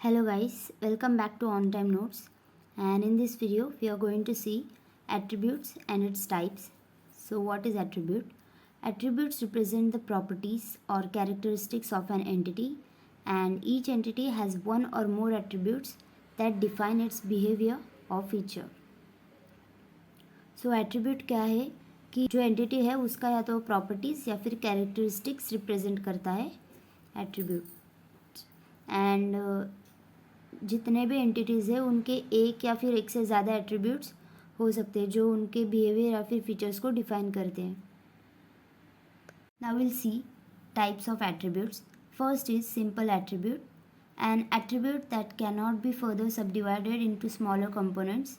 Hello guys, welcome back to On Time Notes, and in this video we are going to see attributes and its types. So what is attribute? Attributes represent the properties or characteristics of an entity, and each entity has one or more attributes that define its behavior or feature. So attribute क्या है कि जो entity है उसका या तो properties या फिर कैरेक्टरिस्टिक्स रिप्रेजेंट करता है एट्रीब्यूट। एंड जितने भी एंटिटीज़ है उनके एक या फिर एक से ज़्यादा एट्रीब्यूट्स हो सकते हैं जो उनके बिहेवियर या फिर फीचर्स को डिफाइन करते हैं। Now will see types of attributes. First is simple attribute, an attribute that cannot be further subdivided into smaller components.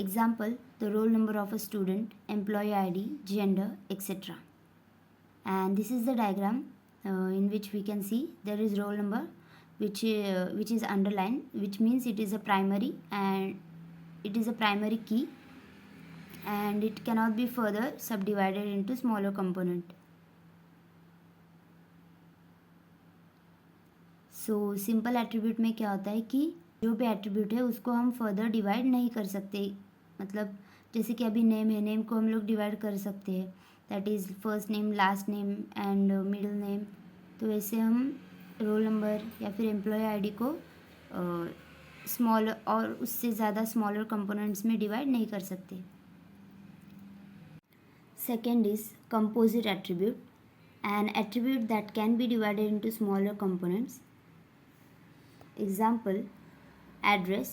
Example, the roll number of a student, employee ID, gender, etc. And this is the diagram in which we can see there is roll number which is underlined, which means it is a primary and it is a primary key and it cannot be further subdivided into smaller component. So simple attribute में क्या होता है कि जो भी attribute है उसको हम फर्दर डिवाइड नहीं कर सकते। मतलब जैसे कि अभी नेम है, नेम को हम लोग डिवाइड कर सकते हैं, that is first name, last name and middle name. तो वैसे हम रोल नंबर या फिर एम्प्लॉय आईडी को स्मॉल और उससे ज़्यादा स्मॉलर कंपोनेंट्स में डिवाइड नहीं कर सकते। Second is composite attribute, an attribute that can B divided into smaller components. Example, address.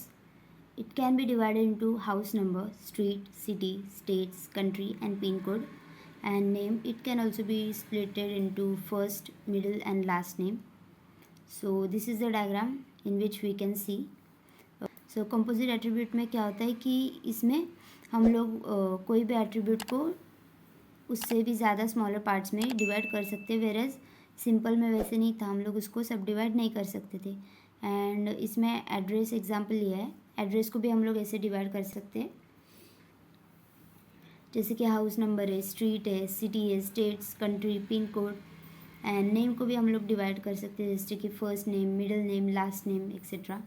It can be divided into house number, street, city, states, country and pin code. And name, it can also be splitted into first, middle and last name. So this is the diagram in which we can see. So composite attribute में क्या होता है कि इसमें हम लोग कोई भी attribute को उससे भी ज़्यादा स्मॉलर पार्ट्स में डिवाइड कर सकते, वेरेज सिंपल में वैसे नहीं था, हम लोग उसको सब डिवाइड नहीं कर सकते थे। एंड इसमें एड्रेस एग्जांपल लिया है, एड्रेस को भी हम लोग ऐसे डिवाइड कर सकते हैं जैसे कि हाउस नंबर है, स्ट्रीट है, सिटी है, states, country, pin code. And name को भी हम लोग डिवाइड कर सकते हैं जैसे कि first name, middle name, last name etcetera.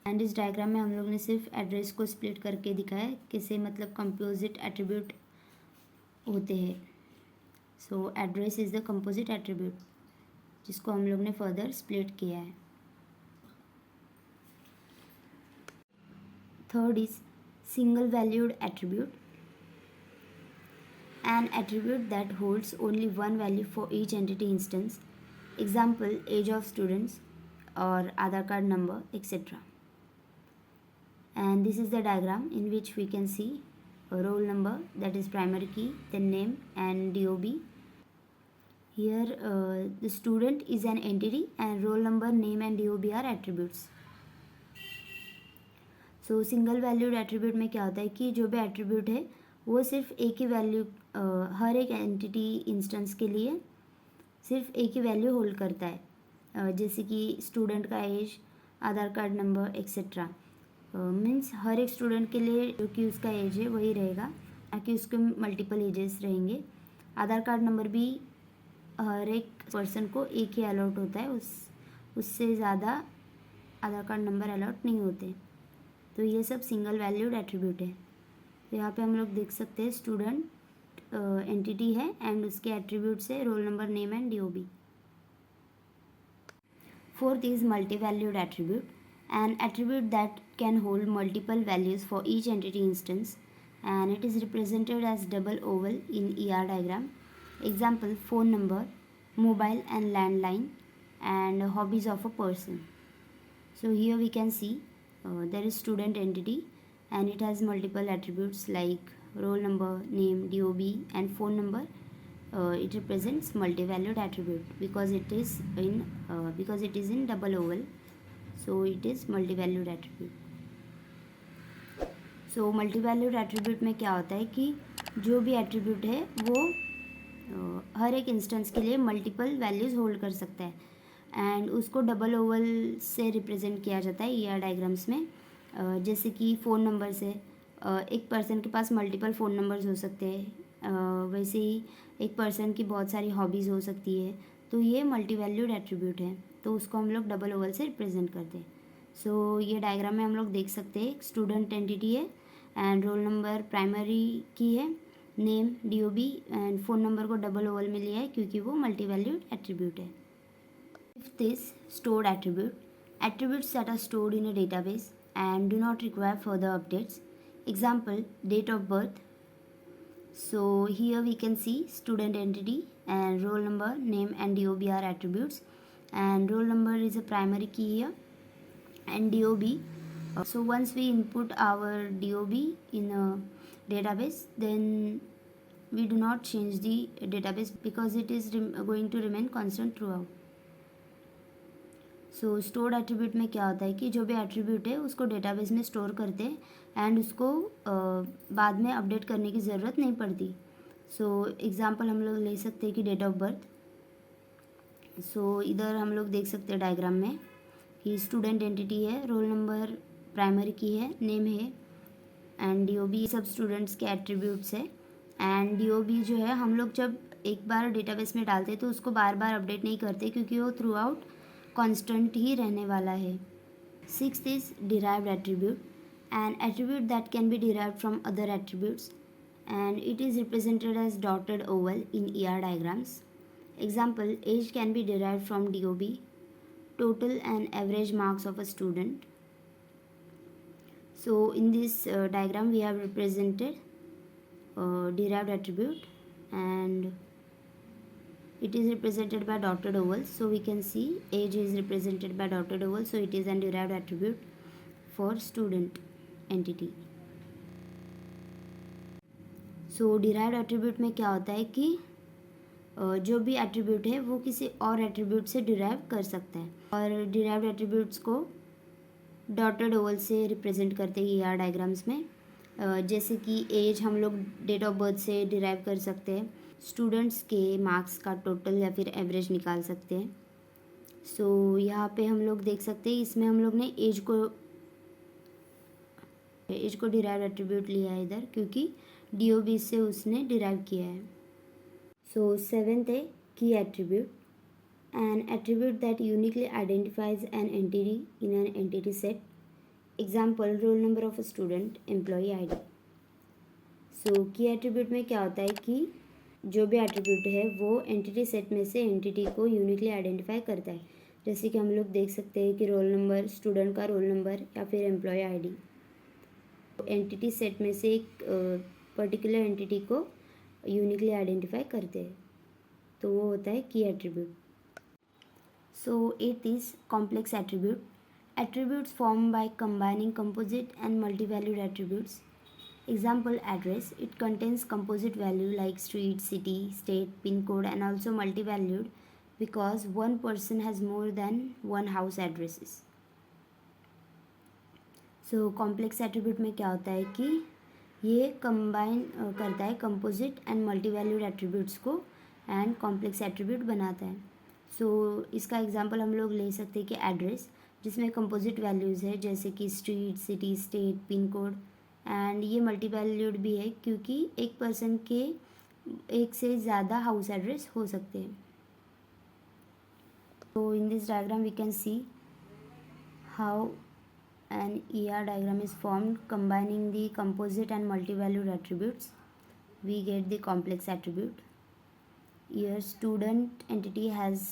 And इस डायग्राम में हम लोग ने सिर्फ एड्रेस को स्प्लिट करके दिखाया कैसे मतलब कंपोजिट एट्रीब्यूट होते हैं। So address is the composite attribute जिसको हम लोग ने फर्दर स्प्लिट किया है। Third is single valued attribute, an attribute that holds only one value for each entity instance. Example, age of students और Aadhaar card number etcetera. And this is the diagram in which we can see roll number, that is primary key, then name and DOB. Here the student is an entity and roll number, name and DOB are attributes. So single valued attribute में क्या होता है कि जो भी attribute है वो सिर्फ एक ही वैल्यू हर एक एंटिटी इंस्टेंस के लिए सिर्फ एक ही वैल्यू होल्ड करता है। जैसे कि स्टूडेंट का एज, आधार कार्ड नंबर एक्सेट्रा। मीन्स हर एक स्टूडेंट के लिए जो कि उसका एज है वही रहेगा, ना कि उसके मल्टीपल एजेस रहेंगे। आधार कार्ड नंबर भी हर एक पर्सन को एक ही अलॉट होता है, उससे ज़्यादा आधार कार्ड नंबर अलॉट नहीं होते। तो ये सब सिंगल वैल्यूड एट्रीब्यूट है। तो यहाँ पे हम लोग देख सकते हैं स्टूडेंट एंटिटी है एंड उसके एट्रीब्यूट्स है roll number, name and DOB. Fourth is multi valued attribute, an attribute that can hold multiple values for each entity instance, and it is represented as double oval in ER diagram. Example, phone number, mobile and landline, and hobbies of a person. So here we can see there is student entity and it has multiple attributes like roll number, name, DOB and phone number. It represents multi-valued attribute because it is in double oval. So it is multi-valued attribute. So multi-valued attribute में क्या होता है कि जो भी attribute है वो हर एक इंस्टेंस के लिए मल्टीपल वैल्यूज़ होल्ड कर सकता है एंड उसको डबल ओवल से रिप्रेजेंट किया जाता है ER डायग्राम्स में। जैसे कि फ़ोन नंबर से एक पर्सन के पास मल्टीपल फ़ोन नंबर्स हो सकते हैं, वैसे ही एक पर्सन की बहुत सारी हॉबीज़ हो सकती है। तो ये मल्टी वैल्यूड एट्रीब्यूट है। तो उसको हम लोग डबल ओवल से रिप्रेजेंट करते हैं। सो ये डायग्राम में हम लोग देख सकते हैं स्टूडेंट एंटिटी है एंड रोल नंबर प्राइमरी की है, name DOB and phone number को डबल ओवल में लिया है क्योंकि वो मल्टी वैल्यूड एट्रीब्यूट है। Fifth is stored attribute, attributes that are stored in a database and do not require further updates. Example, date of birth. So here we can see student entity and roll number, name and DOB are attributes, and roll number is a primary key here and DOB. So once we input our DOB in a database, then we do not change the database because it is going to remain constant throughout. So stored attribute में क्या होता है कि जो भी attribute है उसको database में स्टोर करते हैं एंड उसको बाद में अपडेट करने की ज़रूरत नहीं पड़ती। सो एग्जांपल हम लोग ले सकते हैं कि डेट ऑफ बर्थ। सो इधर हम लोग देख सकते हैं डायग्राम में कि स्टूडेंट एंटिटी है, रोल नंबर प्राइमरी की है, नेम है एंड DOB सब स्टूडेंट्स के एट्रीब्यूट्स है। एंड DOB जो है हम लोग जब एक बार डेटाबेस में डालते हैं तो उसको बार बार अपडेट नहीं करते क्योंकि वो थ्रू आउट कांस्टेंट ही रहने वाला है। Sixth is derived attribute, an attribute that can be derived from other attributes and it is represented as dotted oval in ER diagrams. Example, as can be derived from DOB, total and average marks of a student. So in this diagram we have represented derived attribute and it is represented by dotted ovals. So we can see age is represented by dotted oval, so it is a derived attribute for student entity. So derived attribute में क्या होता है कि जो भी attribute है वो किसी और एट्रीब्यूट से डिराइव कर सकता है और डिराइव्ड एट्रीब्यूट्स को डॉटेड ओवल से रिप्रेजेंट करते हैं ER डायग्राम्स में। जैसे कि एज हम लोग डेट ऑफ बर्थ से डिराइव कर सकते हैं, स्टूडेंट्स के मार्क्स का टोटल या फिर एवरेज निकाल सकते हैं। सो यहाँ पे हम लोग देख सकते हैं इसमें हम लोग ने एज को डिराइव्ड एट्रीब्यूट लिया है इधर क्योंकि DOB से उसने डिराइव किया है। सो सेवेंथ है की attribute, an attribute that uniquely identifies an entity in an entity set. Example, roll number of a student, employee ID. So की एट्रीब्यूट में क्या होता है कि जो भी एट्रीब्यूट है वो एंटिटी सेट में से एंटिटी को यूनिकली आइडेंटिफाई करता है। जैसे कि हम लोग देख सकते हैं कि रोल नंबर, स्टूडेंट का रोल नंबर या फिर एम्प्लॉय ID एंटिटी सेट में से एक पर्टिकुलर एंटिटी को यूनिकली आइडेंटिफाई करते हैं, तो वो होता है की attribute. So eighth is complex attribute. Attributes formed by combining composite and multi-valued attributes. Example, address. It contains composite value like street, city, state, pin code and also multi-valued because one person has more than one house addresses. So complex attribute में क्या होता है कि ये combine करता है composite and multi-valued attributes को and complex attribute बनाता है। सो इसका एग्जांपल हम लोग ले सकते हैं कि एड्रेस, जिसमें कंपोजिट वैल्यूज़ है जैसे कि street, city, state, pin code and ये मल्टी वैल्यूड भी है क्योंकि एक पर्सन के एक से ज़्यादा हाउस एड्रेस हो सकते हैं। तो in this diagram we can see how an ER diagram is formed combining the composite and multi valued attributes, we get the complex attribute. Here student entity has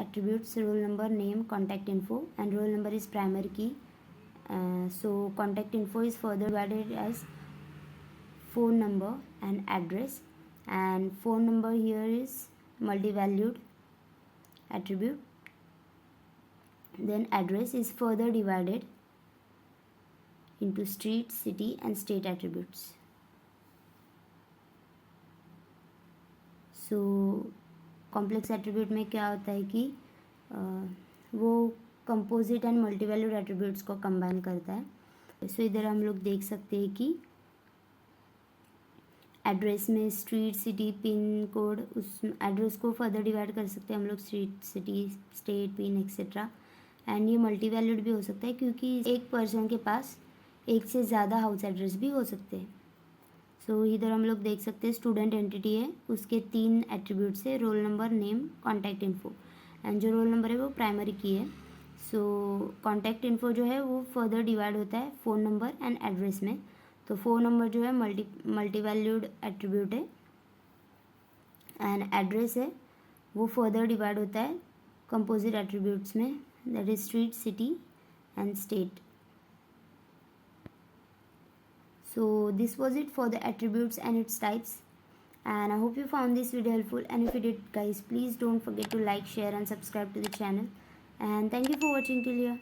attributes roll number, name, contact info and roll number is primary key. So contact info is further divided as phone number and address, and phone number here is multi-valued attribute. Then address is further divided into street, city and state attributes. So complex attribute में क्या होता है कि वो composite and multi valued attributes को combine करता है। सो इधर हम लोग देख सकते हैं कि एड्रेस में स्ट्रीट, सिटी, पिन कोड, उस एड्रेस को फर्दर डिवाइड कर सकते हैं हम लोग street, city, state, pin etcetera. And ये मल्टी वैल्यूड भी हो सकता है क्योंकि एक पर्सन के पास एक से ज़्यादा हाउस एड्रेस भी हो सकते हैं। सो इधर हम लोग देख सकते हैं स्टूडेंट एंटिटी है, उसके 3 एट्रीब्यूट्स है, roll number, name, contact info and जो रोल नंबर है वो प्राइमरी की है। सो कॉन्टैक्ट इन्फो जो है वो फर्दर डिवाइड होता है फ़ोन नंबर एंड एड्रेस में। तो फ़ोन नंबर जो है मल्टी वैल्यूड एट्रीब्यूट है एंड एड्रेस है वो फर्दर डिवाइड होता है कंपोजिट एट्रीब्यूट्स में, that is street, city and state. So this was it for the attributes and its types, and I hope you found this video helpful, and if you did guys, please don't forget to like, share and subscribe to the channel, and thank you for watching till here.